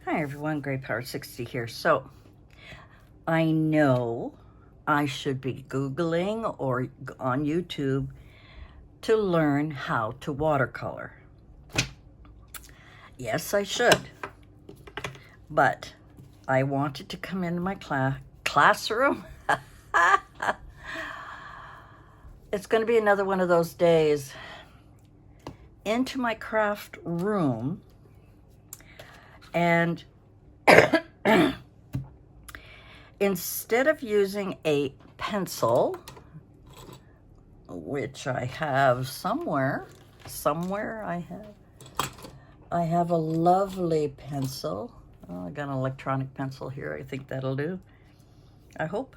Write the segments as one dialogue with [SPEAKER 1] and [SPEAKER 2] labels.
[SPEAKER 1] Hi everyone, Gray Power 60 here. So I know I should be Googling or on YouTube to learn how to watercolor. Yes, I should, but I wanted to come into my classroom. It's going to be another one of those days. Into my craft room, and instead of using a pencil, which I have somewhere I have a lovely pencil. Oh, I got an electronic pencil here. I think that'll do. I hope.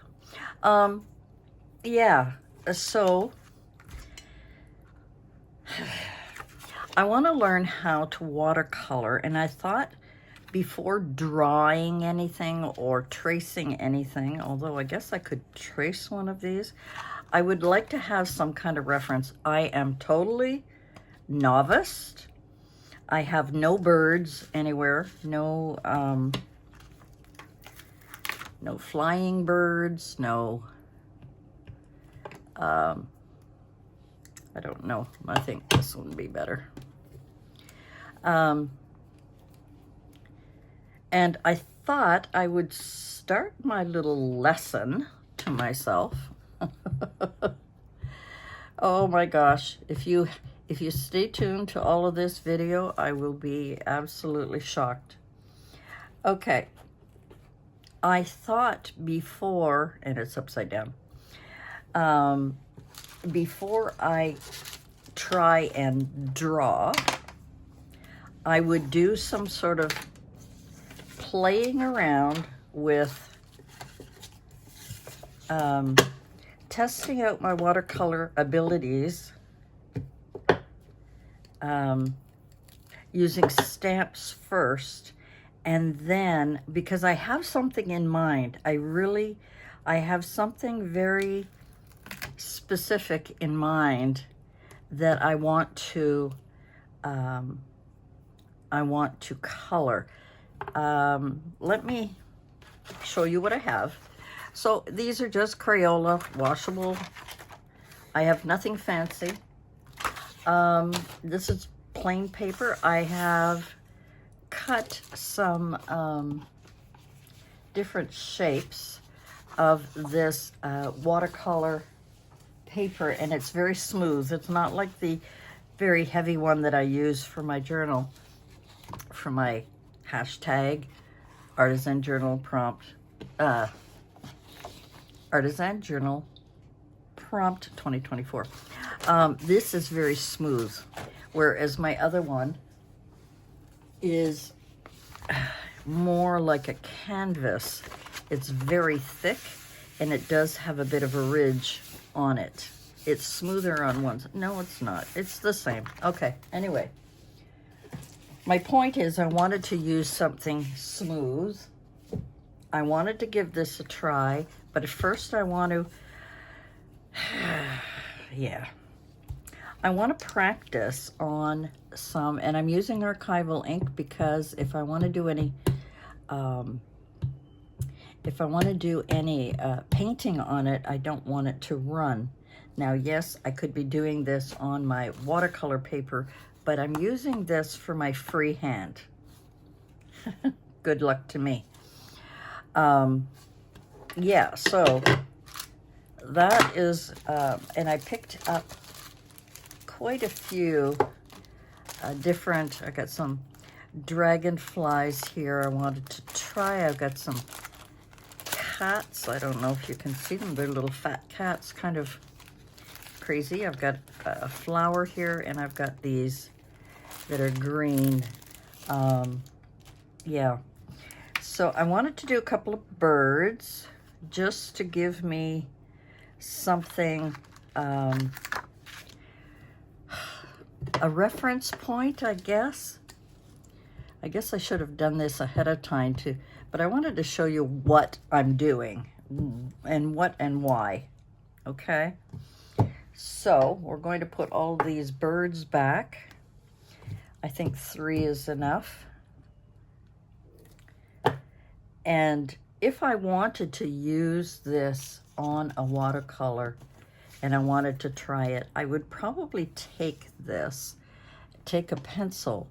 [SPEAKER 1] Yeah, so I want to learn how to watercolor, and I thought before drawing anything or tracing anything, although I guess I could trace one of these, I would like to have some kind of reference. I am totally novice. I have no birds anywhere, no flying birds, no, I don't know. I think this would be better. And I thought I would start my little lesson to myself. Oh my gosh, if you stay tuned to all of this video, I will be absolutely shocked. Okay, I thought before, and it's upside down, before I try and draw, I would do some sort of playing around with testing out my watercolor abilities, using stamps first, and then, because I have something in mind, I have something very specific in mind that I want to color. Let me show you what I have. So these are just Crayola washable. I have nothing fancy. This is plain paper. I have cut some different shapes of this watercolor paper, and it's very smooth. It's not like the very heavy one that I use for my journal, for my hashtag artisan journal prompt 2024. This is very smooth, whereas my other one is more like a canvas. It's very thick, and it does have a bit of a ridge on it. It's smoother on one side. No, it's not. It's the same. Okay, anyway. My point is I wanted to use something smooth. I wanted to give this a try, but at first I want to, I want to practice on some, and I'm using archival ink because if I want to do any, painting on it, I don't want it to run. Now, yes, I could be doing this on my watercolor paper, but I'm using this for my free hand. Good luck to me. Yeah, so that is, and I picked up quite a few different, I got some dragonflies here I wanted to try. I've got some cats. I don't know if you can see them. They're little fat cats, kind of crazy. I've got a flower here, and I've got these that are green. Yeah. So I wanted to do a couple of birds just to give me something, a reference point, I guess. I guess I should have done this ahead of time too, but I wanted to show you what I'm doing and what and why. Okay. So we're going to put all these birds back. I think 3 is enough. And if I wanted to use this on a watercolor and I wanted to try it, I would probably take a pencil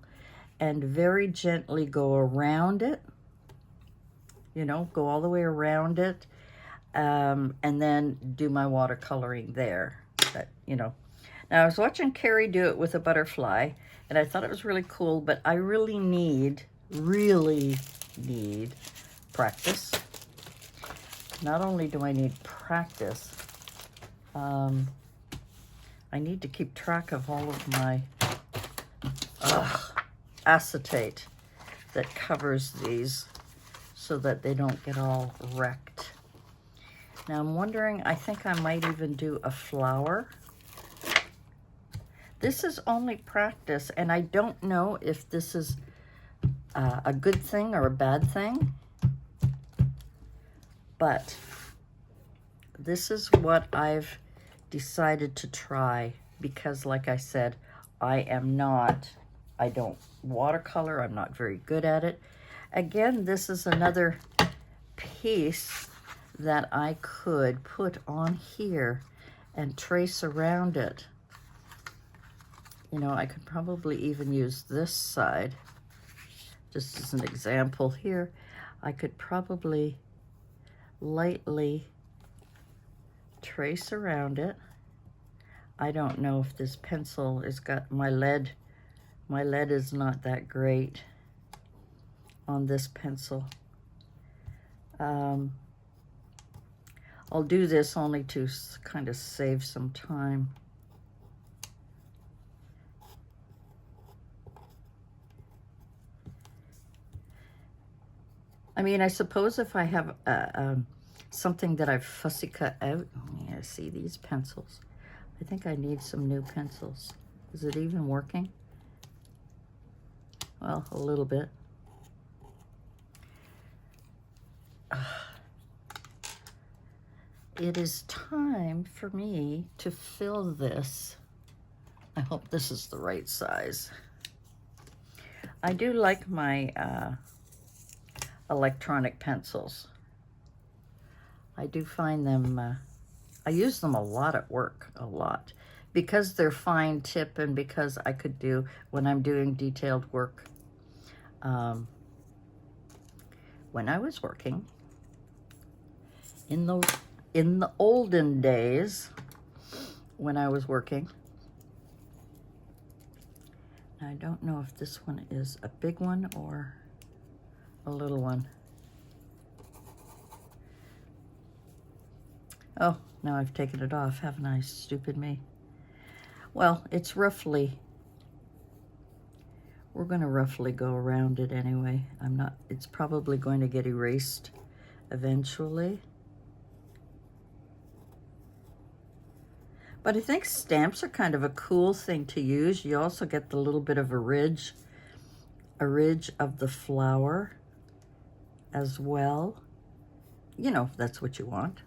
[SPEAKER 1] and very gently go around it, you know, go all the way around it, and then do my watercoloring there. But, you know, now I was watching Carrie do it with a butterfly, and I thought it was really cool, but I really need practice. Not only do I need practice, I need to keep track of all of my acetate that covers these so that they don't get all wrecked. Now I'm wondering, I think I might even do a flower. This is only practice, and I don't know if this is a good thing or a bad thing, but this is what I've decided to try because, like I said, I don't watercolor. I'm not very good at it. Again, this is another piece that I could put on here and trace around it. You know, I could probably even use this side, just as an example here. I could probably lightly trace around it. I don't know if this pencil has got my lead. My lead is not that great on this pencil. I'll do this only to kind of save some time. I mean, I suppose if I have something that I've fussy cut out, yeah, see these pencils. I think I need some new pencils. Is it even working? Well, a little bit. It is time for me to fill this. I hope this is the right size. I do like my electronic pencils. I do find them, I use them a lot at work, a lot. Because they're fine tip and because I could do, when I'm doing detailed work, when I was working, in the olden days, when I was working, I don't know if this one is a big one or a little one. Oh, now I've taken it off, haven't I? Stupid me. Well, it's roughly, we're going to roughly go around it anyway. It's probably going to get erased eventually. But I think stamps are kind of a cool thing to use. You also get the little bit of a ridge of the flower as well. You know, if that's what you want.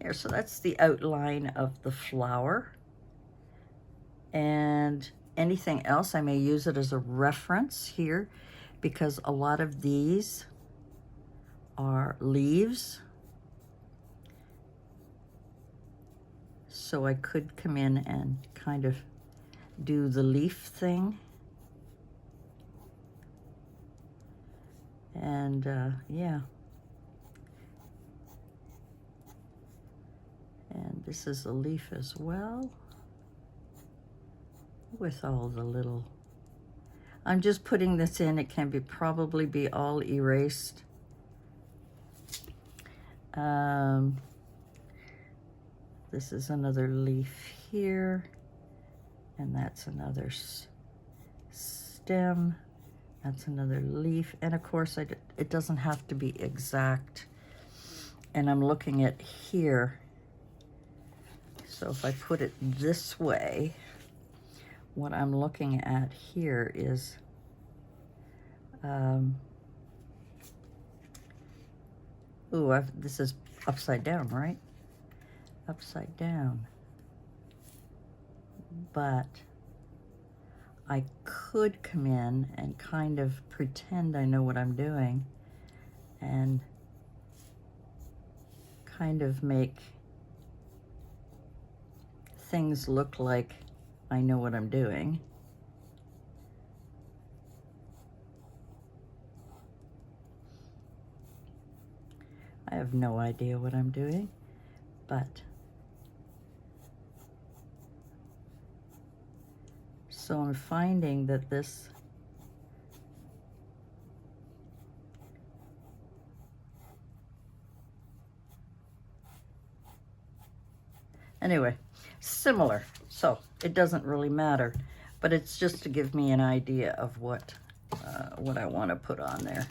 [SPEAKER 1] There, so that's the outline of the flower. And anything else, I may use it as a reference here because a lot of these are leaves. So I could come in and kind of do the leaf thing. And yeah. And this is a leaf as well, with all the little, I'm just putting this in. It can probably be all erased. This is another leaf here, and that's another stem. That's another leaf, and of course it doesn't have to be exact. And I'm looking at here. So if I put it this way, what I'm looking at here is this is upside down, right? Upside down. But I could come in and kind of pretend I know what I'm doing and kind of make things look like I know what I'm doing. I have no idea what I'm doing, but so I'm finding that this anyway, similar, so it doesn't really matter, but it's just to give me an idea of what I want to put on there.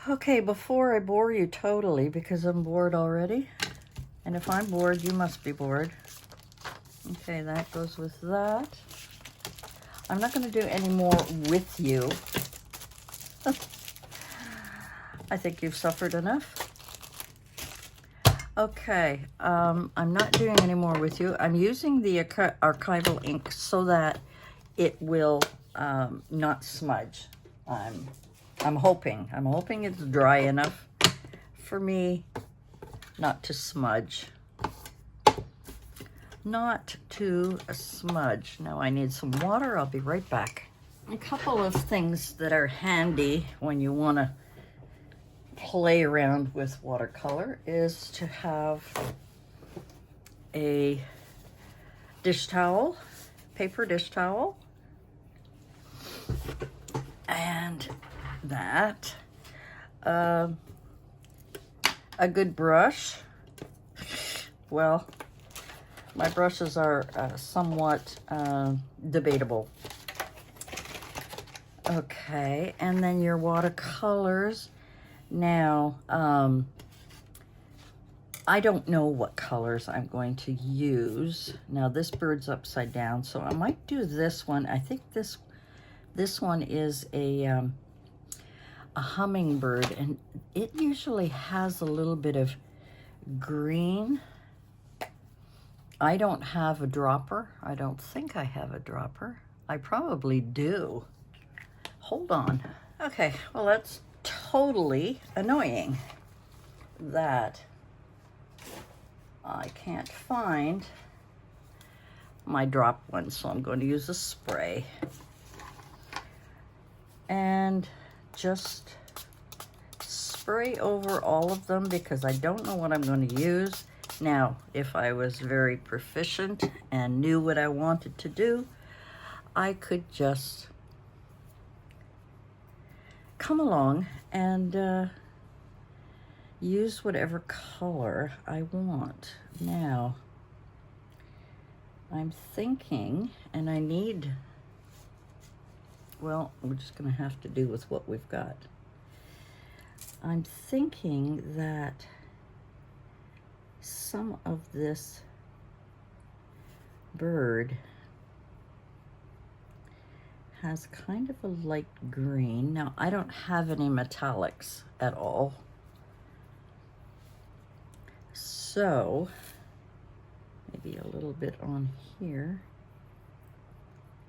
[SPEAKER 1] Okay, before I bore you totally, because I'm bored already, and if I'm bored, you must be bored. Okay, that goes with that. I'm not going to do any more with you. I think you've suffered enough. Okay, I'm not doing any more with you. I'm using the archival ink so that it will not smudge. I'm hoping it's dry enough for me not to smudge. Not to smudge. Now I need some water. I'll be right back. A couple of things that are handy when you want to play around with watercolor is to have a dish towel, paper dish towel, and that, a good brush. Well, my brushes are somewhat debatable. Okay, and then your watercolors. Now, I don't know what colors I'm going to use. Now, this bird's upside down, so I might do this one. I think this one is a hummingbird, and it usually has a little bit of green. I don't have a dropper. I don't think I have a dropper. I probably do. Hold on. Okay, well, that's totally annoying that I can't find my drop one, so I'm going to use a spray and just spray over all of them because I don't know what I'm going to use. Now, if I was very proficient and knew what I wanted to do, I could just come along and use whatever color I want. Now, I'm thinking, and I need, well, we're just going to have to do with what we've got. I'm thinking that some of this bird has kind of a light green. Now, I don't have any metallics at all. So, maybe a little bit on here.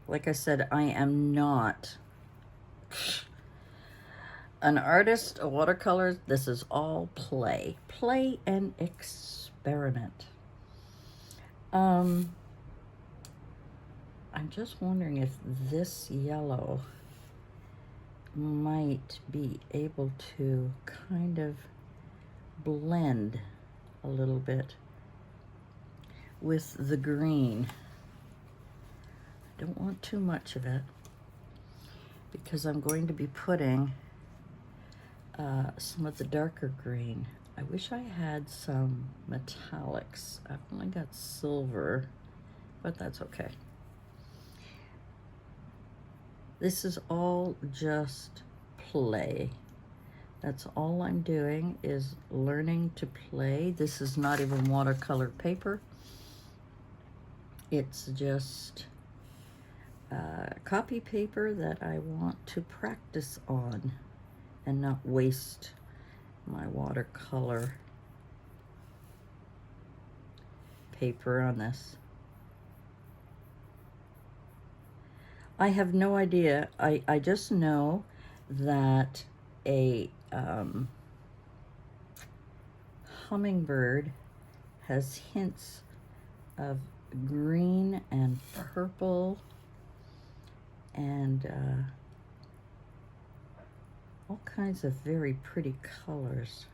[SPEAKER 1] Like I said, I am not an artist, a watercolor. This is all play. Play and experiment. I'm just wondering if this yellow might be able to kind of blend a little bit with the green. I don't want too much of it because I'm going to be putting some of the darker green. I wish I had some metallics. I've only got silver, but that's okay. This is all just play. That's all I'm doing is learning to play. This is not even watercolor paper. It's just copy paper that I want to practice on and not waste my watercolor paper on this. I have no idea. I just know that a hummingbird has hints of green and purple and all kinds of very pretty colors.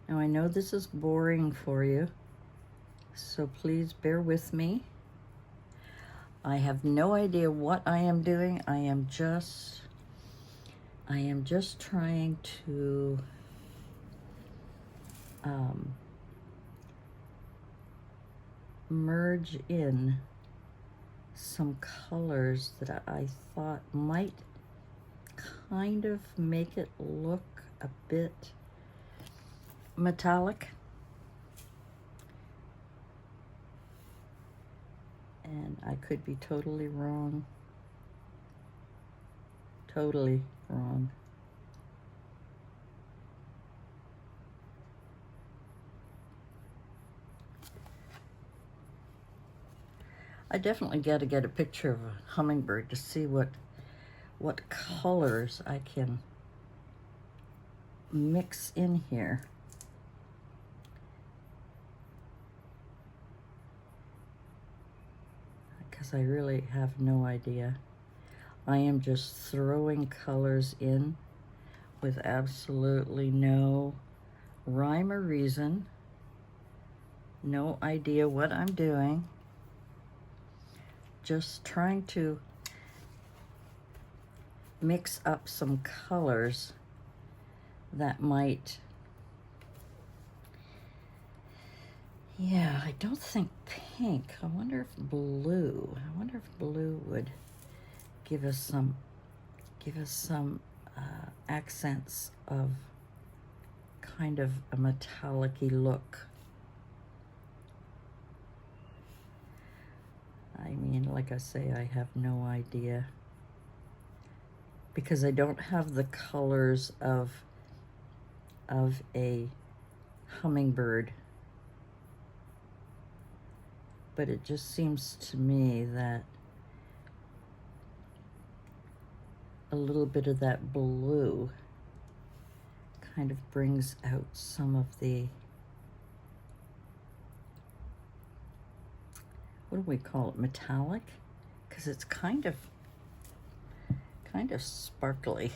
[SPEAKER 1] Now I know this is boring for you, so please bear with me. I have no idea what I am doing. I am just trying to merge in some colors that I thought might kind of make it look a bit metallic. And I could be totally wrong. Totally wrong. I definitely got to get a picture of a hummingbird to see what colors I can mix in here. Because I really have no idea. I am just throwing colors in with absolutely no rhyme or reason, no idea what I'm doing. Just trying to mix up some colors that might, yeah, I don't think pink. I wonder if blue. I wonder if blue would give us some accents of kind of a metallic-y look. I mean, like I say, I have no idea because I don't have the colors of a hummingbird. But it just seems to me that a little bit of that blue kind of brings out some of the, what do we call it, metallic? Because it's kind of sparkly.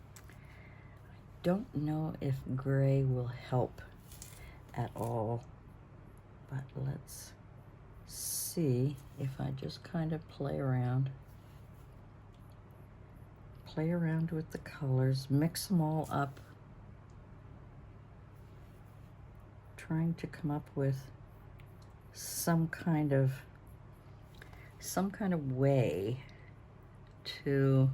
[SPEAKER 1] I don't know if gray will help at all, but let's see if I just kind of play around with the colors, mix them all up, trying to come up with some kind of way to,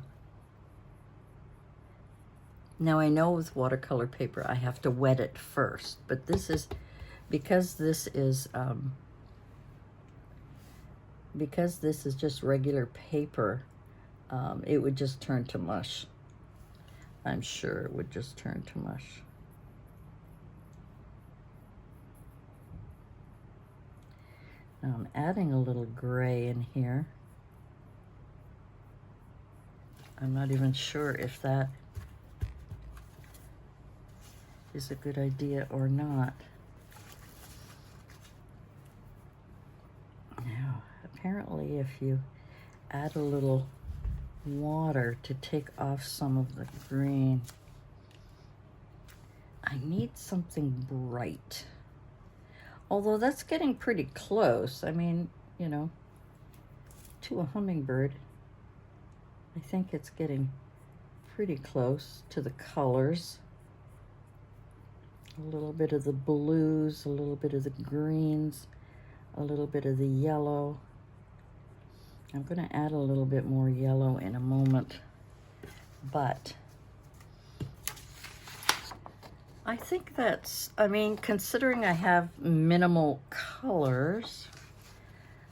[SPEAKER 1] now I know with watercolor paper I have to wet it first, but this is, because this is just regular paper, it would just turn to mush. I'm sure it would just turn to mush. Now I'm adding a little gray in here. I'm not even sure if that is a good idea or not. Now, apparently if you add a little water to take off some of the green, I need something bright. Although that's getting pretty close. I mean, you know, to a hummingbird, I think it's getting pretty close to the colors. A little bit of the blues, a little bit of the greens, a little bit of the yellow. I'm going to add a little bit more yellow in a moment, but I think that's, I mean, considering I have minimal colors,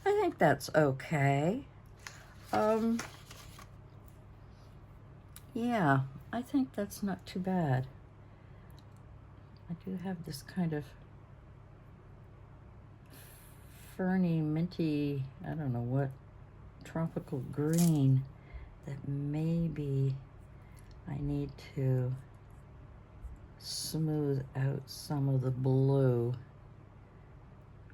[SPEAKER 1] I think that's okay. Yeah, I think that's not too bad. I do have this kind of ferny, minty, I don't know what, tropical green that maybe I need to smooth out some of the blue.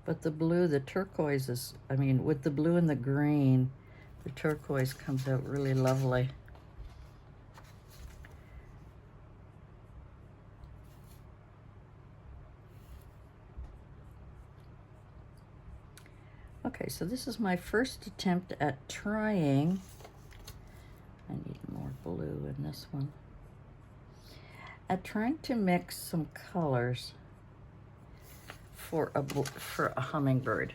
[SPEAKER 1] But the blue, the turquoise is, I mean, with the blue and the green, the turquoise comes out really lovely. Okay, so this is my first attempt at trying. I need more blue in this one. At trying to mix some colors for a hummingbird.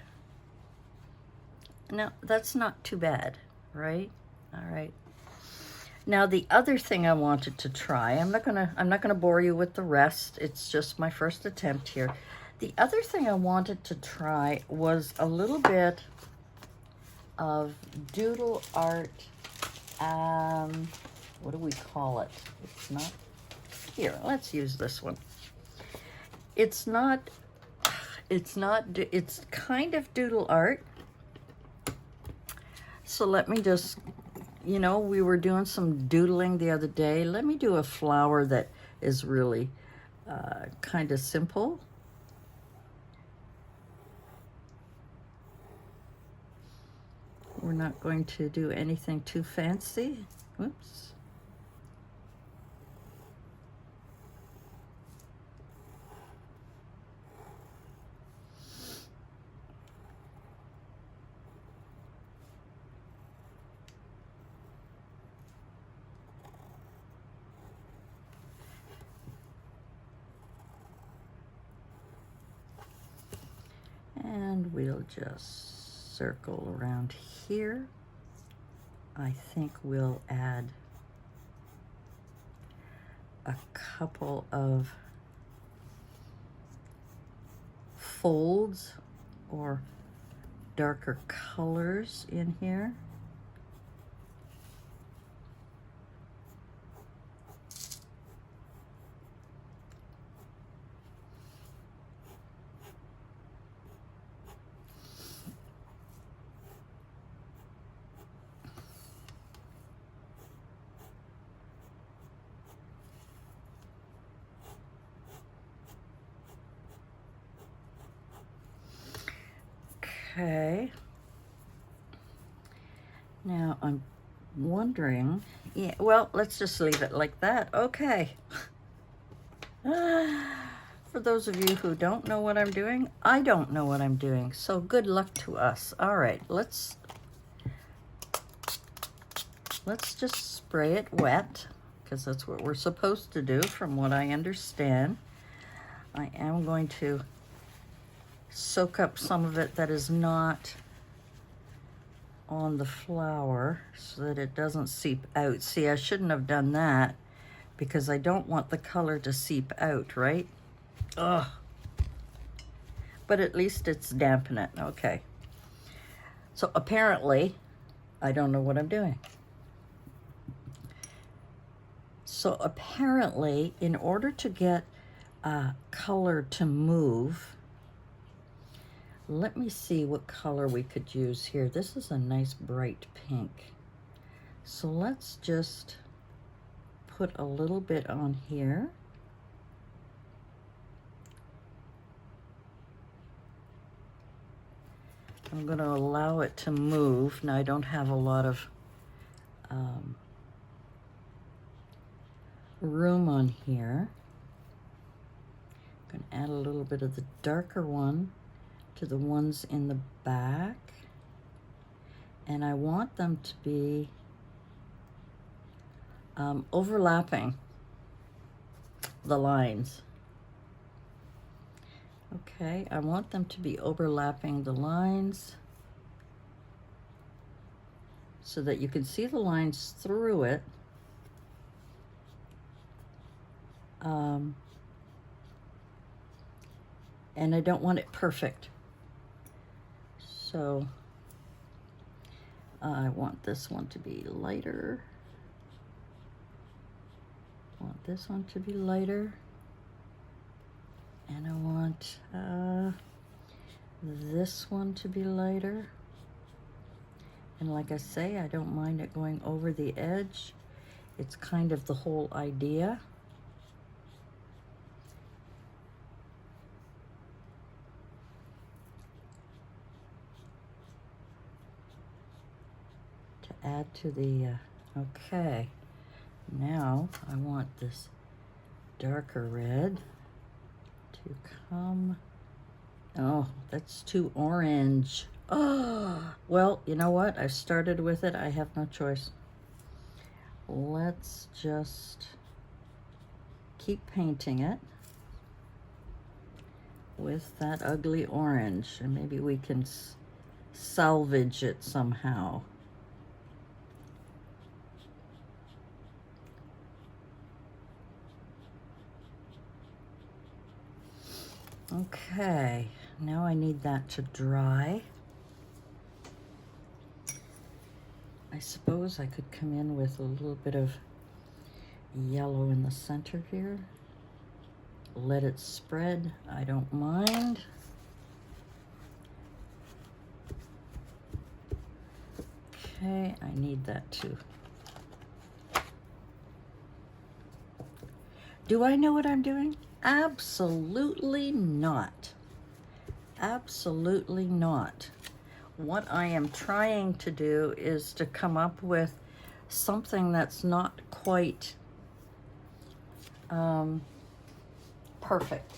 [SPEAKER 1] Now, that's not too bad, right? All right. Now, the other thing I wanted to try, I'm not gonna bore you with the rest. It's just my first attempt here. The other thing I wanted to try was a little bit of doodle art. What do we call it? It's not here. Let's use this one. It's kind of doodle art. So let me just, you know, we were doing some doodling the other day. Let me do a flower that is really kind of simple. We're not going to do anything too fancy. Oops. And we'll just circle around here. I think we'll add a couple of folds or darker colors in here. Okay. Now I'm wondering, yeah, well, let's just leave it like that. Okay. For those of you who don't know what I'm doing, I don't know what I'm doing. So good luck to us. All right, let's just spray it wet, because that's what we're supposed to do from what I understand. I am going to soak up some of it that is not on the flower so that it doesn't seep out. See, I shouldn't have done that because I don't want the color to seep out, right? Ugh. But at least it's dampen it. Okay. So apparently, I don't know what I'm doing. So apparently, in order to get color to move, let me see what color we could use here. This is a nice bright pink. So let's just put a little bit on here. I'm going to allow it to move. Now I don't have a lot of room on here. I'm going to add a little bit of the darker one to the ones in the back, and I want them to be overlapping the lines. Okay, I want them to be overlapping the lines so that you can see the lines through it. And I don't want it perfect. So I want this one to be lighter. I want this one to be lighter. And I want this one to be lighter. And like I say, I don't mind it going over the edge. It's kind of the whole idea. To add to the, okay. Now I want this darker red to come. Oh, that's too orange. Oh, well, you know what? I started with it. I have no choice. Let's just keep painting it with that ugly orange, and maybe we can salvage it somehow. Okay, now I need that to dry. I suppose I could come in with a little bit of yellow in the center here. Let it spread, I don't mind. Okay, I need that too. Do I know what I'm doing? Absolutely not. Absolutely not. What I am trying to do is to come up with something that's not quite perfect.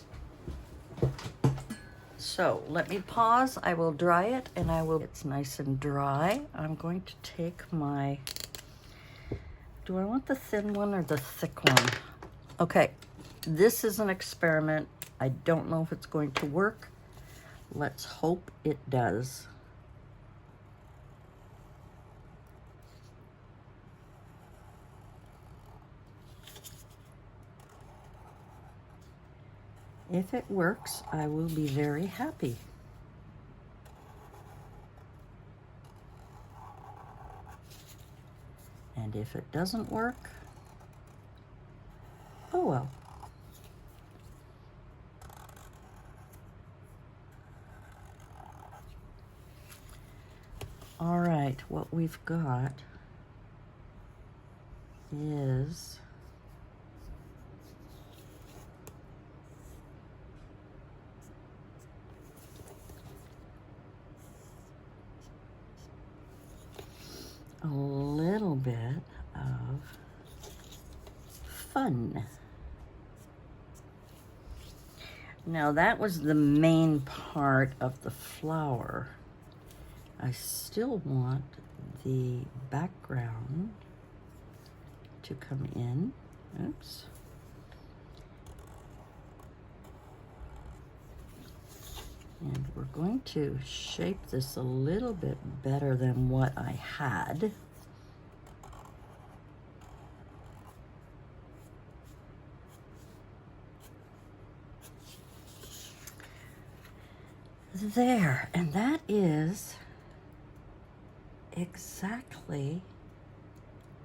[SPEAKER 1] So let me pause. I will dry it, and it's nice and dry. I'm going to take my, do I want the thin one or the thick one? Okay, this is an experiment. I don't know if it's going to work. Let's hope it does. If it works, I will be very happy. And if it doesn't work, oh well. All right, what we've got is a little bit of fun. Now that was the main part of the flower. I still want the background to come in. Oops. And we're going to shape this a little bit better than what I had. There, and that is exactly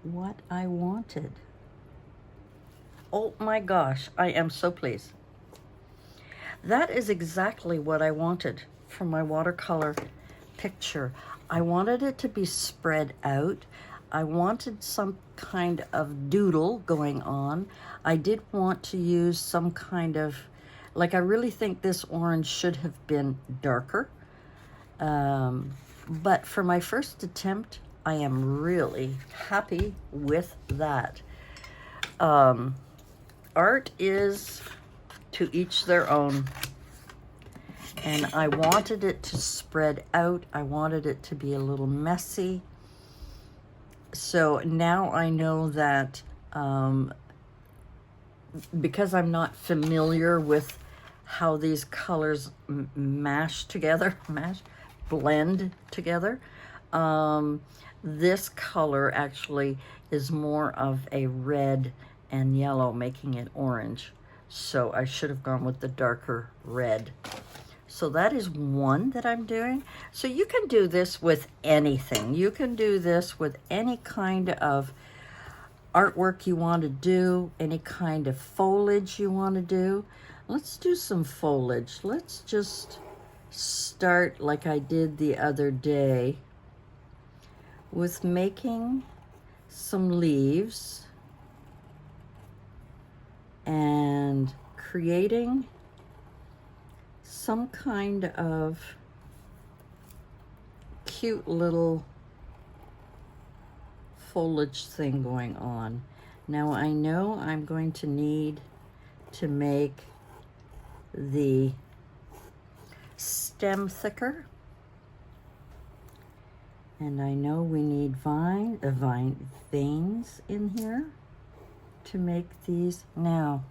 [SPEAKER 1] what I wanted. Oh my gosh, I am so pleased. That is exactly what I wanted from my watercolor picture. I wanted it to be spread out. I wanted some kind of doodle going on. I did want to use some kind of, like I really think this orange should have been darker. But for my first attempt, I am really happy with that. Art is to each their own. And I wanted it to spread out. I wanted it to be a little messy. So now I know that because I'm not familiar with how these colors blend together, this color actually is more of a red and yellow, making it orange. So I should have gone with the darker red. So that is one that I'm doing. So you can do this with anything. You can do this with any kind of artwork you want to do, any kind of foliage you want to do. Let's do some foliage. Let's just start like I did the other day with making some leaves and creating some kind of cute little foliage thing going on. Now I know I'm going to need to make the stem thicker, and I know we need veins in here to make these. Now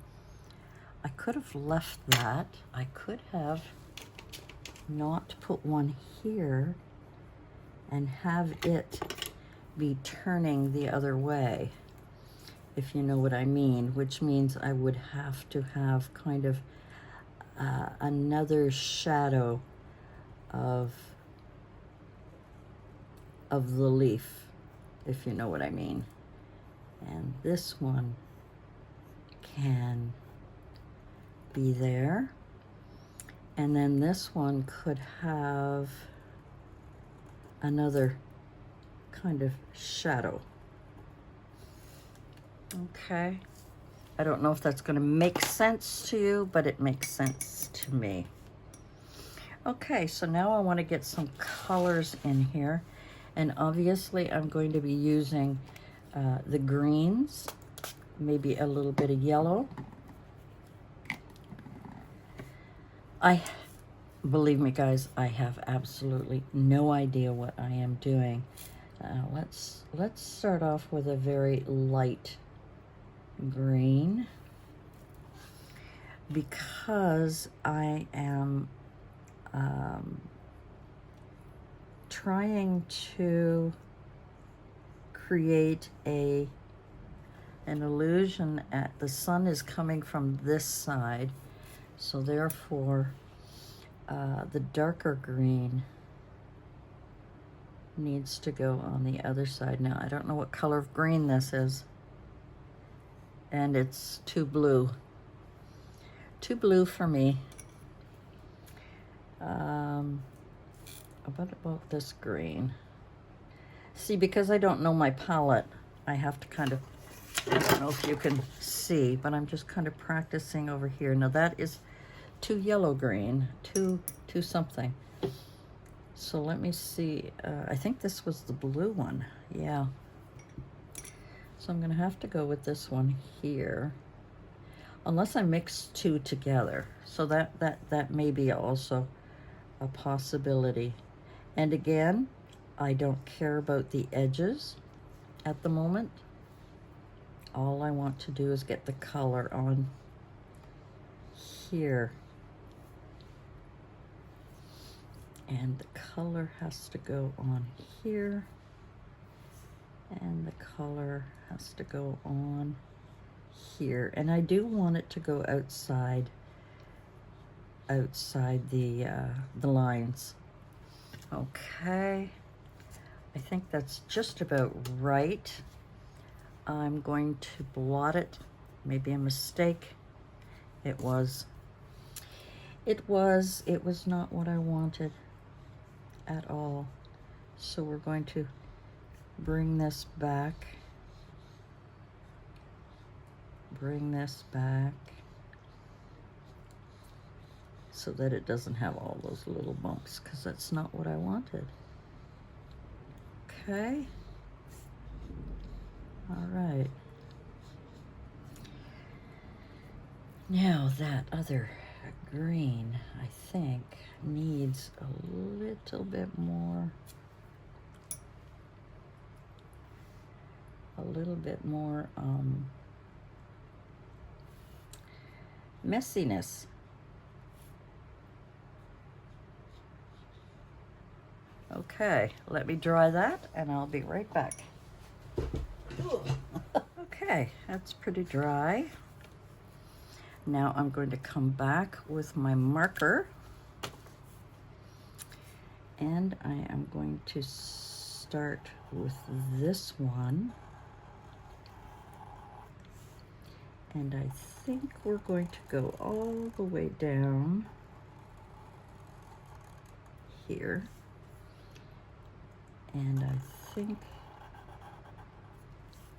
[SPEAKER 1] I could have left that. I could have not put one here and have it be turning the other way, if you know what I mean, which means I would have to have kind of another shadow of the leaf, if you know what I mean. And this one can be there, and then this one could have another kind of shadow. Okay, I don't know if that's going to make sense to you, but it makes sense to me. Okay, so now I want to get some colors in here, and obviously I'm going to be using the greens, maybe a little bit of yellow. Believe me guys, I have absolutely no idea what I am doing. Let's start off with a very light green, because I am trying to create an illusion at the sun is coming from this side, so therefore the darker green needs to go on the other side. Now I don't know what color of green this is, and it's too blue for me. About this green. See, because I don't know my palette, I have to kind of, I don't know if you can see, but I'm just kind of practicing over here. Now that is too yellow green, too something. So let me see, I think this was the blue one, yeah. So I'm gonna have to go with this one here, unless I mix two together. So that may be also a possibility. And again, I don't care about the edges at the moment. All I want to do is get the color on here. And the color has to go on here. And the color has to go on here. And I do want it to go outside the lines. Okay, I think that's just about right. I'm going to blot it. Maybe a mistake. It was not what I wanted at all. So we're going to bring this back. So that it doesn't have all those little bumps, because that's not what I wanted. Okay. All right. Now that other green, I think, needs a little bit more, messiness. Okay, let me dry that and I'll be right back. Okay, that's pretty dry. Now I'm going to come back with my marker, and I am going to start with this one. And I think we're going to go all the way down here. And I think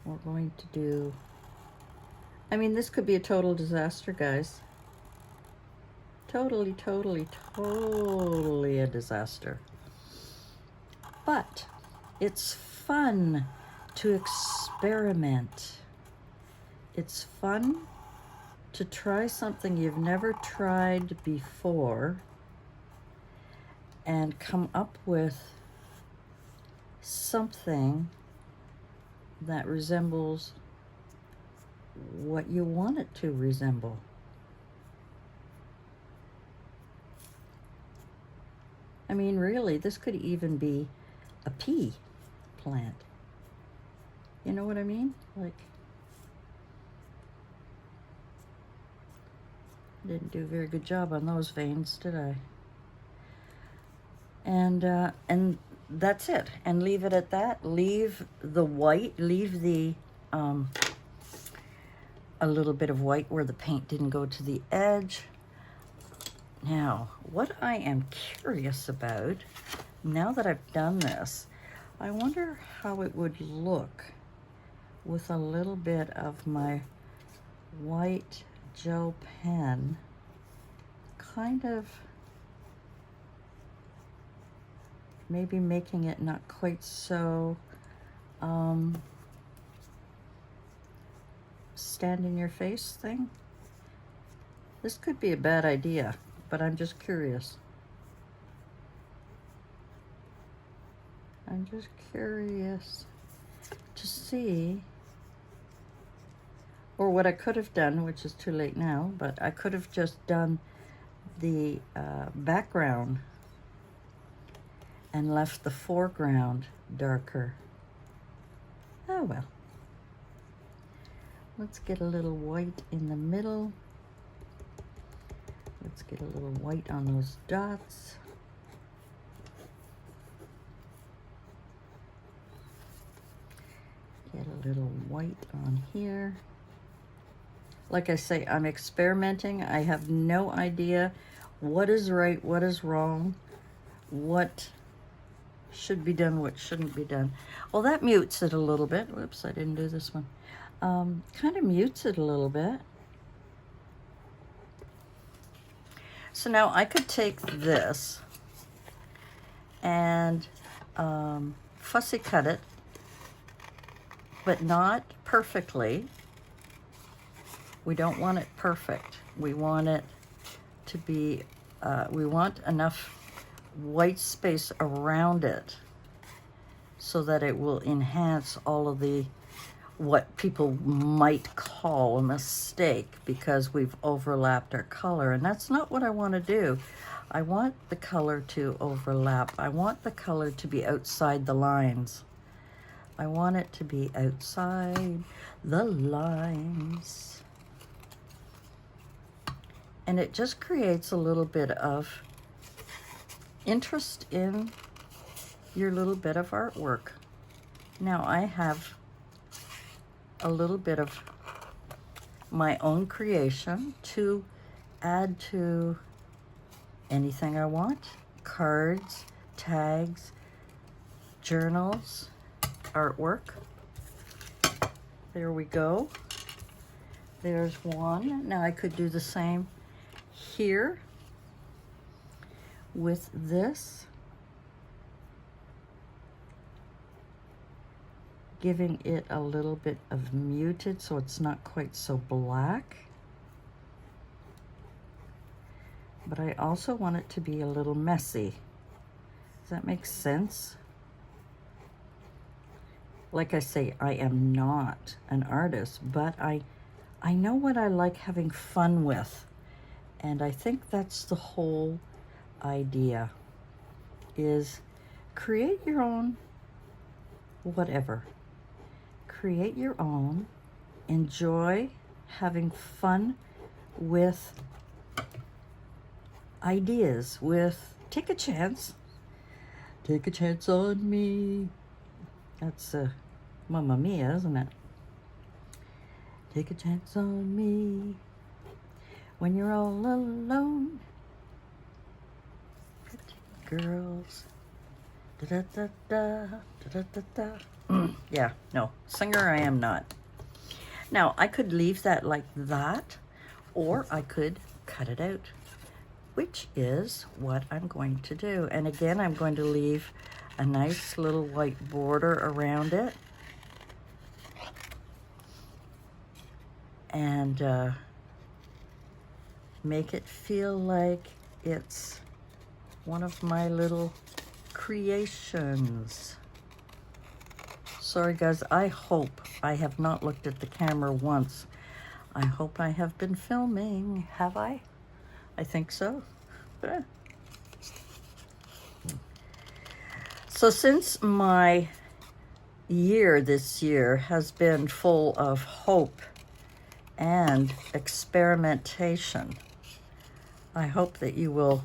[SPEAKER 1] we're going to do, I mean, this could be a total disaster, guys. Totally, totally, totally a disaster. But it's fun to experiment. It's fun to try something you've never tried before and come up with something that resembles what you want it to resemble. I mean, really, this could even be a pea plant. You know what I mean? Like, didn't do a very good job on those veins, did I? And that's it. And leave it at that. Leave the white. Leave the a little bit of white where the paint didn't go to the edge. Now, what I am curious about, now that I've done this, I wonder how it would look with a little bit of my white gel pen, kind of maybe making it not quite so stand in your face thing. This could be a bad idea, but I'm just curious. I'm just curious to see, or what I could have done, which is too late now, but I could have just done the background and left the foreground darker. Oh well. Let's get a little white in the middle. Let's get a little white on those dots. Get a little white on here. Like I say, I'm experimenting. I have no idea what is right, what is wrong, what should be done, what shouldn't be done. Well, that mutes it a little bit. Whoops, I didn't do this one. Kind of mutes it a little bit. So now I could take this and fussy cut it, but not perfectly. We don't want it perfect. We want it to be, we want enough white space around it so that it will enhance all of the, what people might call a mistake because we've overlapped our color. And that's not what I want to do. I want the color to overlap. I want the color to be outside the lines. I want it to be outside the lines. And it just creates a little bit of interest in your little bit of artwork. Now I have a little bit of my own creation to add to anything I want. Cards, tags, journals, artwork. There we go. There's one. Now I could do the same here with this, giving it a little bit of muted so it's not quite so black. But I also want it to be a little messy. Does that make sense? Like I say, I am not an artist, but I know what I like having fun with. And I think that's the whole idea, is create your own whatever. Create your own. Enjoy having fun with ideas, with take a chance. Take a chance on me. That's Mamma Mia, isn't it? Take a chance on me when you're all alone. girls. Da da da da da da. Yeah, no, singer I am not. Now, I could leave that like that, or I could cut it out, which is what I'm going to do. And again, I'm going to leave a nice little white border around it. And make it feel like it's one of my little creations. Sorry guys, I hope I have not looked at the camera once. I hope I have been filming. Have I? I think so. So since my year this year has been full of hope and experimentation, I hope that you will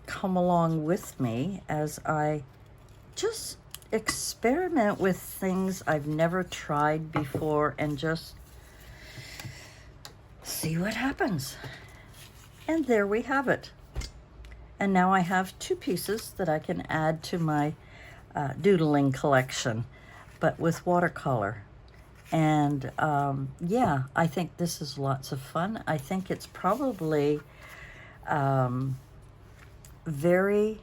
[SPEAKER 1] come along with me as I just experiment with things I've never tried before and just see what happens. And there we have it. And now I have 2 pieces that I can add to my doodling collection, but with watercolor. And yeah, I think this is lots of fun. I think it's probably very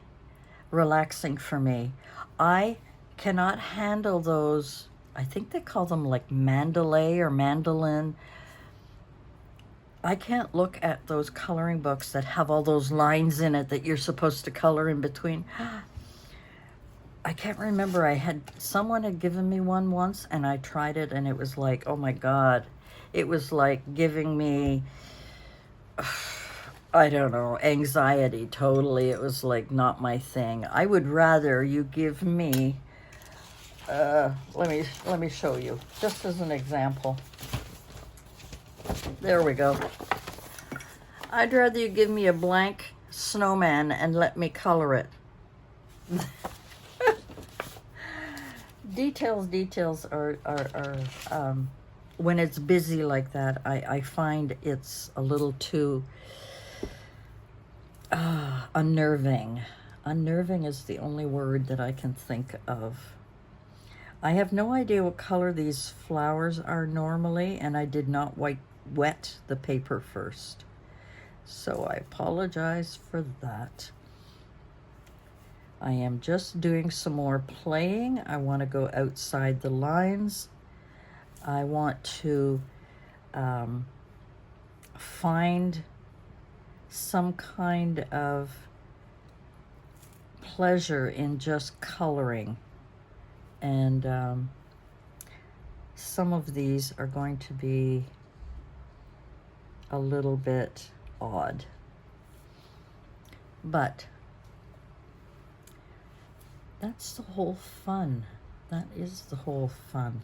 [SPEAKER 1] relaxing for me. I cannot handle those, I think they call them like mandalay or mandolin. I can't look at those coloring books that have all those lines in it that you're supposed to color in between. I can't remember. Someone had given me one once and I tried it and it was like, oh my God. It was like giving me, I don't know, anxiety totally. It was like not my thing. I would rather you give me, let me show you, just as an example. There we go. I'd rather you give me a blank snowman and let me color it. Details are when it's busy like that, I find it's a little too unnerving. Unnerving is the only word that I can think of. I have no idea what color these flowers are normally, and I did not wet the paper first. So I apologize for that. I am just doing some more playing. I want to go outside the lines. I want to find some kind of pleasure in just coloring. And some of these are going to be a little bit odd. But that's the whole fun. That is the whole fun.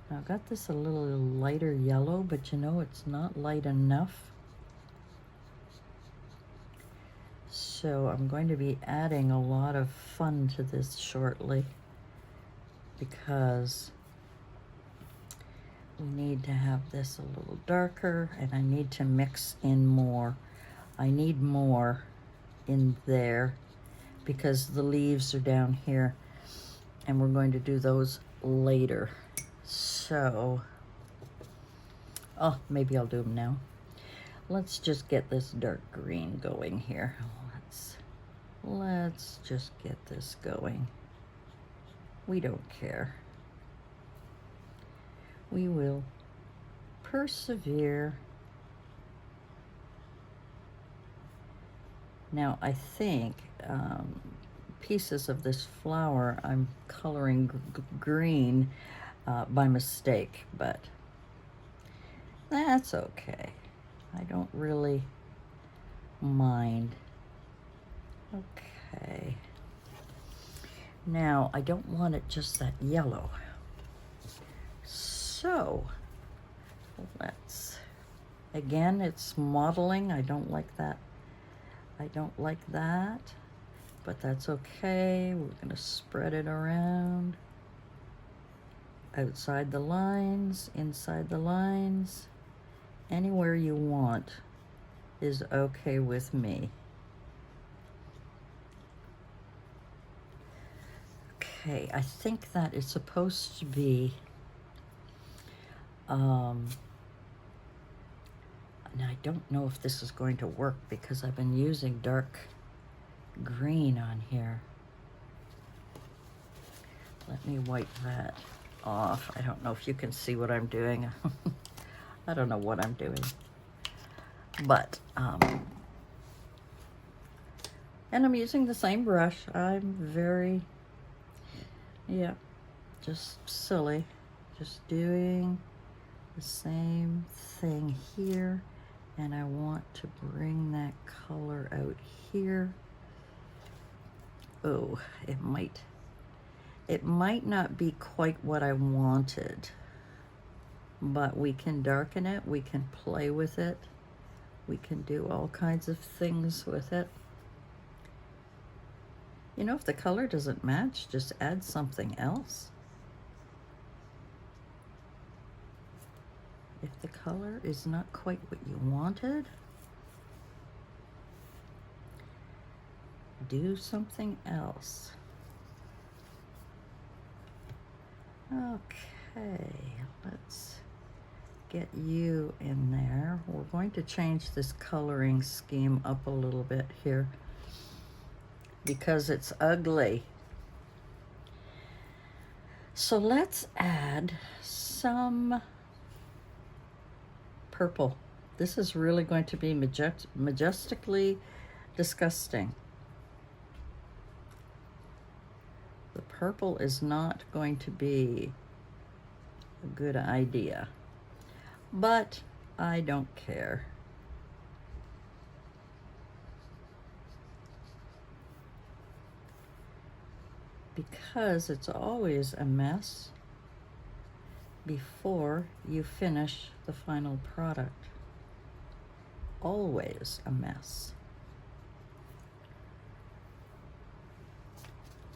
[SPEAKER 1] Now, I've got this a little lighter yellow, but you know, it's not light enough. So I'm going to be adding a lot of fun to this shortly because we need to have this a little darker and I need to mix in more. I need more in there because the leaves are down here and we're going to do those later. So, oh, maybe I'll do them now. Let's just get this dark green going here. Let's just get this going. We don't care. We will persevere. Now, I think pieces of this flower I'm coloring green by mistake, but that's okay. I don't really mind. Okay. Now, I don't want it just that yellow. So, let's, again, it's modeling. I don't like that. I don't like that, but that's okay. We're gonna spread it around. Outside the lines, inside the lines, anywhere you want. is okay with me. Okay, I think that is supposed to be, and I don't know if this is going to work because I've been using dark green on here. Let me wipe that off. I don't know if you can see what I'm doing. I don't know what I'm doing. But, and I'm using the same brush. I'm very, yeah, just silly. Just doing the same thing here. And I want to bring that color out here. Oh, it might not be quite what I wanted, but we can darken it, we can play with it, we can do all kinds of things with it. You know, if the color doesn't match, just add something else. If the color is not quite what you wanted, do something else. Okay, let's get you in there. We're going to change this coloring scheme up a little bit here because it's ugly. So let's add some purple. This is really going to be majestically disgusting. The purple is not going to be a good idea, but I don't care. Because it's always a mess before you finish the final product. Always a mess.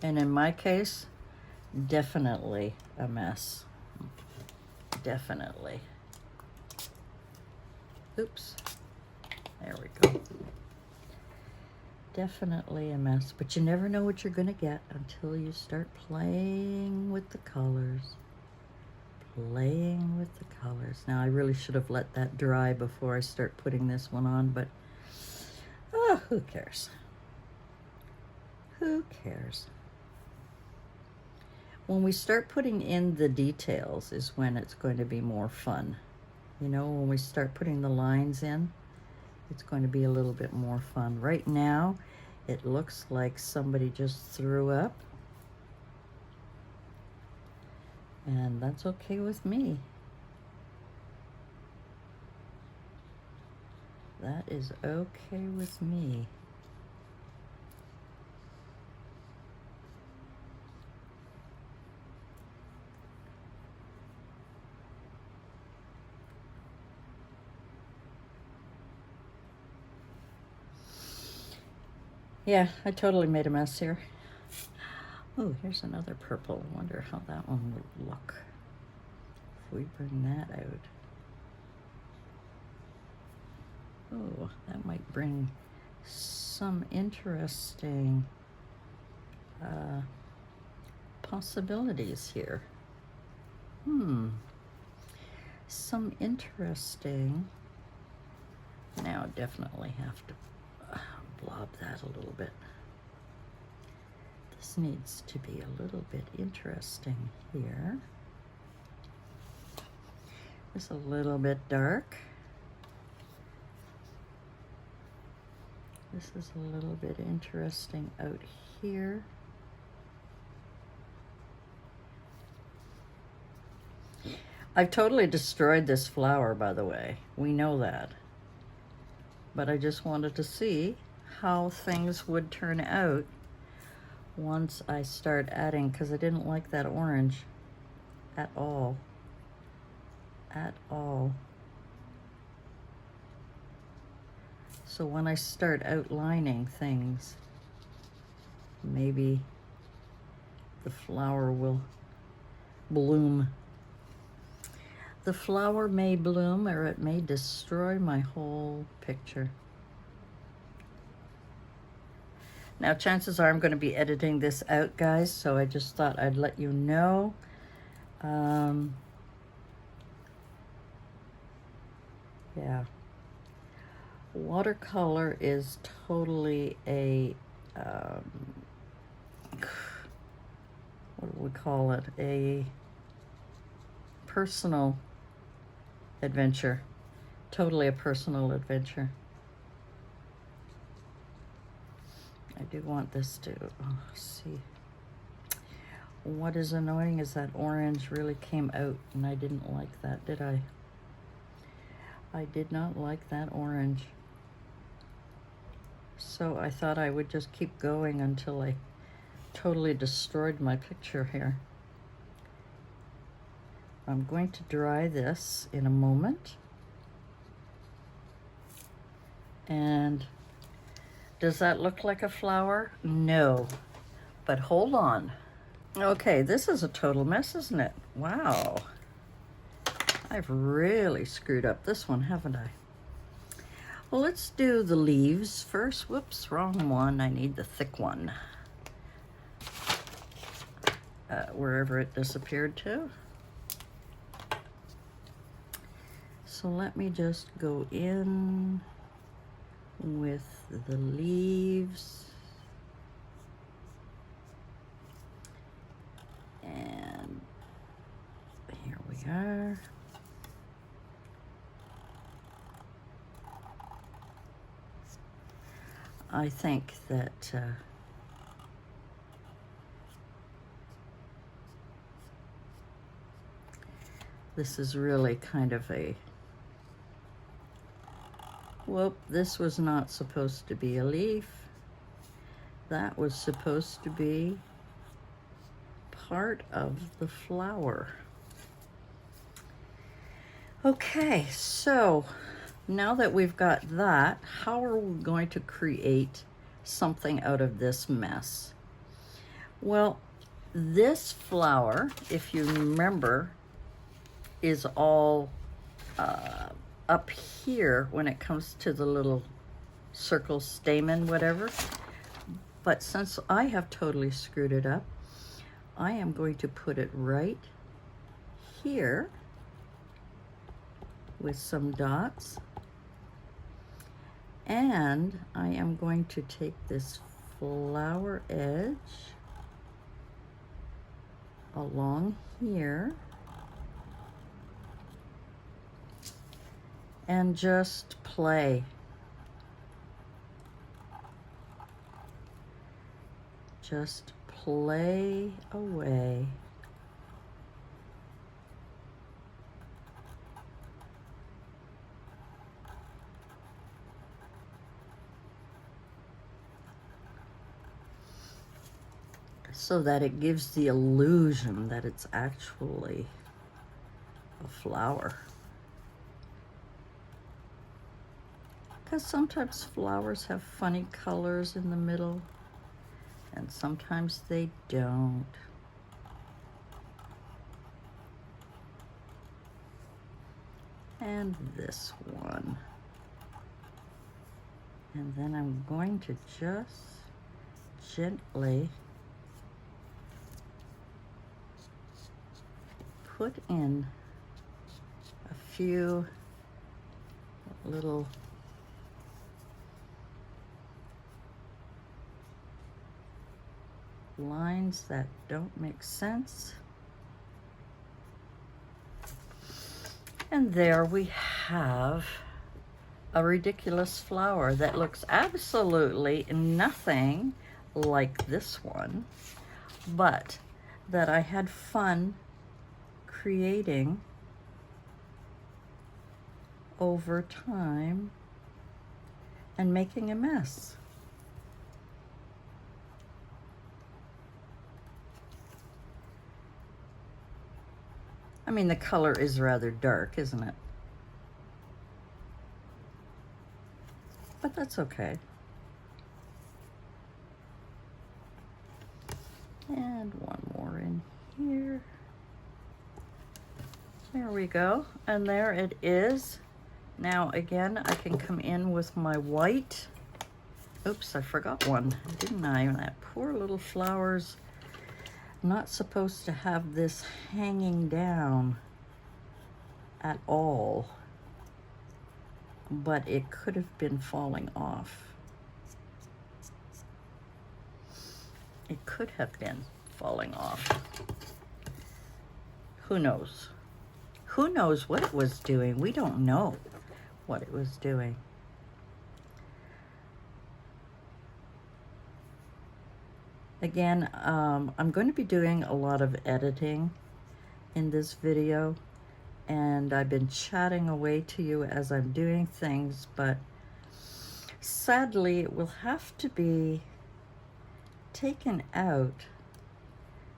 [SPEAKER 1] And in my case, definitely a mess. Definitely. Oops. There we go. Definitely a mess, but you never know what you're gonna get until you start playing with the colors. Playing with the colors. Now, I really should have let that dry before I start putting this one on, but oh, who cares? Who cares? When we start putting in the details is when it's going to be more fun. You know, when we start putting the lines in, it's going to be a little bit more fun. Right now, it looks like somebody just threw up. And that's okay with me. That is okay with me. Yeah, I totally made a mess here. Oh, here's another purple. I wonder how that one would look if we bring that out. Oh, that might bring some interesting possibilities here. Some interesting. Now, definitely have to blob that a little bit. This needs to be a little bit interesting here. Just a little bit dark. This is a little bit interesting out here. I've totally destroyed this flower, by the way. We know that. But I just wanted to see how things would turn out once I start adding, because I didn't like that orange at all. At all. So when I start outlining things, maybe the flower will bloom. The flower may bloom, or it may destroy my whole picture. Now, chances are I'm going to be editing this out, guys, so I just thought I'd let you know. Yeah. Watercolor is totally a, what do we call it? A personal adventure. Totally a personal adventure. I do want this to, see. What is annoying is that orange really came out, and I didn't like that, did I? I did not like that orange. So I thought I would just keep going until I totally destroyed my picture here. I'm going to dry this in a moment. And does that look like a flower? No, but hold on. Okay, this is a total mess, isn't it? Wow. I've really screwed up this one, haven't I? Well, let's do the leaves first. Whoops, wrong one. I need the thick one. Wherever it disappeared to. So let me just go in with the leaves. And here we are. I think that this is really kind of a, whoop, this was not supposed to be a leaf. That was supposed to be part of the flower. Okay, so now that we've got that, how are we going to create something out of this mess? Well, this flower, if you remember, is all up here when it comes to the little circle stamen, whatever. But since I have totally screwed it up, I am going to put it right here with some dots. And I am going to take this flower edge along here and just play. Just play away. So that it gives the illusion that it's actually a flower. Because sometimes flowers have funny colors in the middle, and sometimes they don't. And this one. And then I'm going to just gently put in a few little lines that don't make sense. And there we have a ridiculous flower that looks absolutely nothing like this one, but that I had fun creating over time and making a mess. I mean, the color is rather dark, isn't it? But that's okay. And one more in here. There we go. And there it is. Now again, I can come in with my white Oops, I forgot one, didn't I? That poor little flower's not supposed to have this hanging down at all, but it could have been falling off. It could have been falling off. Who knows? Who knows what it was doing? We don't know what it was doing. Again, I'm going to be doing a lot of editing in this video, and I've been chatting away to you as I'm doing things, but sadly it will have to be taken out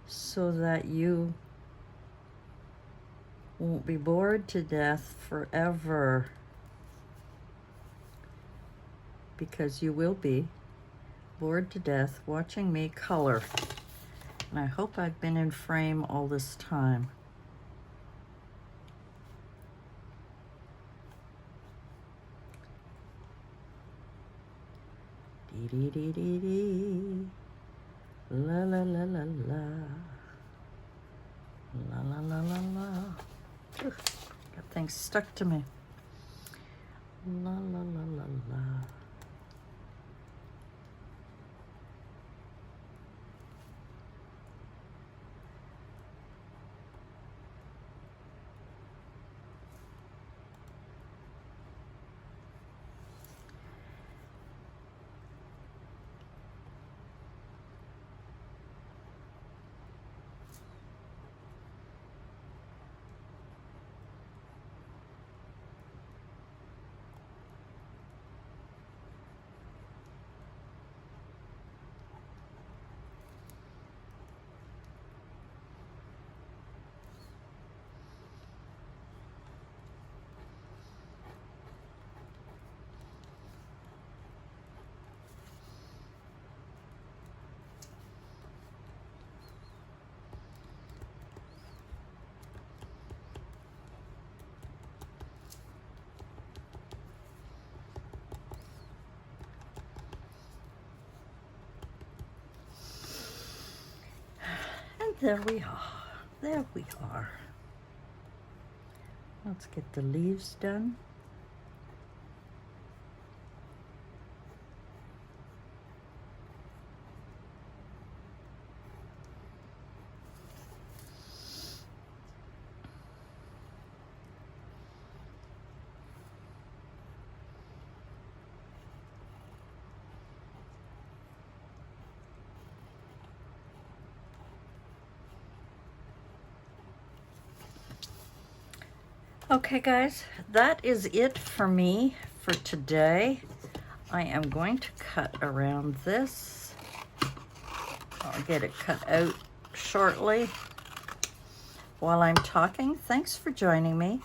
[SPEAKER 1] so that you won't be bored to death forever, because you will be bored to death watching me color. And I hope I've been in frame all this time. Dee dee dee dee dee. La la la la la. La la la la la. Ugh, that thing stuck to me. La la la la la. There we are. There we are. Let's get the leaves done. Okay guys, that is it for me for today. I am going to cut around this. I'll get it cut out shortly while I'm talking. Thanks for joining me.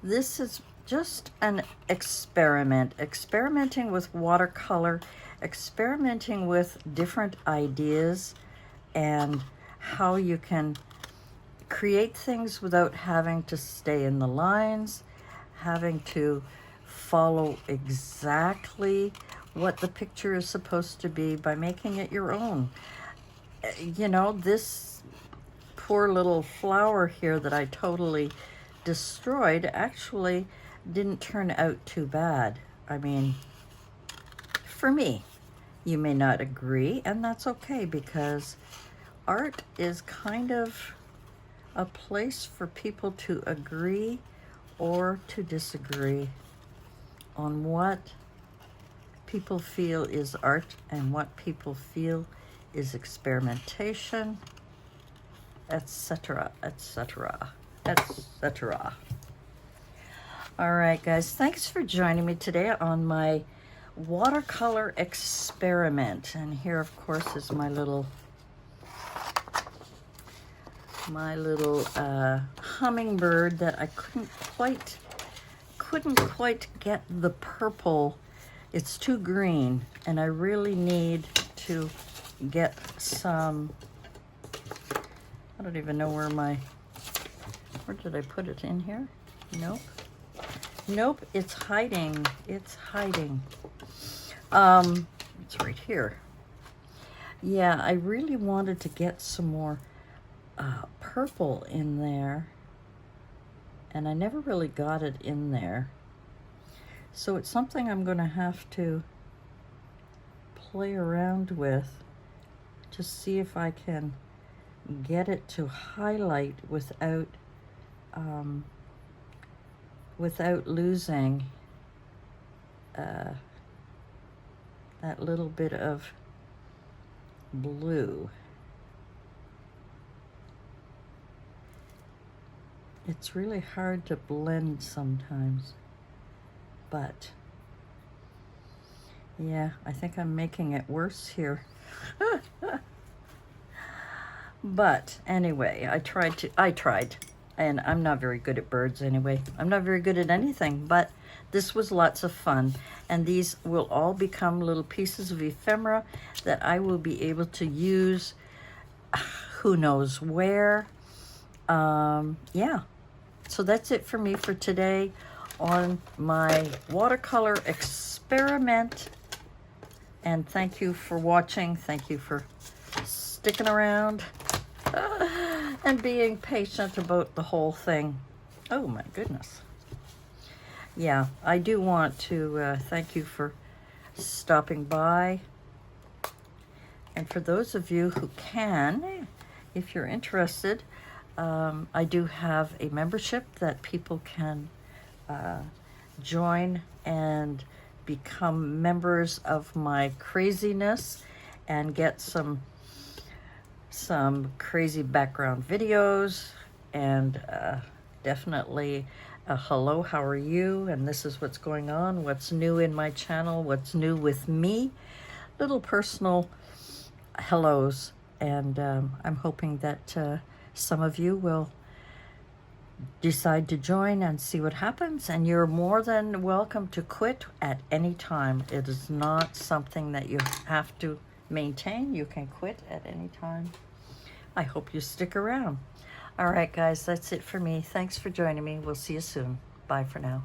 [SPEAKER 1] This is just an experiment, experimenting with watercolor, experimenting with different ideas and how you can create things without having to stay in the lines, having to follow exactly what the picture is supposed to be by making it your own. You know, this poor little flower here that I totally destroyed actually didn't turn out too bad. I mean, for me. You may not agree, and that's okay, because art is kind of a place for people to agree or to disagree on what people feel is art and what people feel is experimentation, etc., etc., etc. All right, guys, thanks for joining me today on my watercolor experiment. And here, of course, is my little hummingbird that I couldn't quite get the purple. It's too green, and I really need to get some. I don't even know where did I put it in here? Nope, it's hiding. It's right here. Yeah, I really wanted to get some more purple in there, and I never really got it in there. So it's something I'm going to have to play around with to see if I can get it to highlight without losing that little bit of blue. It's really hard to blend sometimes, but yeah, I think I'm making it worse here. But anyway, I tried, and I'm not very good at birds anyway. I'm not very good at anything, but this was lots of fun. And these will all become little pieces of ephemera that I will be able to use who knows where. Yeah, so that's it for me for today on my watercolor experiment. And thank you for watching. Thank you for sticking around and being patient about the whole thing. Oh my goodness. Yeah, I do want to thank you for stopping by. And for those of you who can, if you're interested, I do have a membership that people can join and become members of my craziness and get some crazy background videos and definitely a hello, how are you, and this is what's going on, what's new in my channel, what's new with me, little personal hellos. And I'm hoping that some of you will decide to join and see what happens, and you're more than welcome to quit at any time. It is not something that you have to maintain. You can quit at any time. I hope you stick around. All right, guys, that's it for me. Thanks for joining me. We'll see you soon. Bye for now.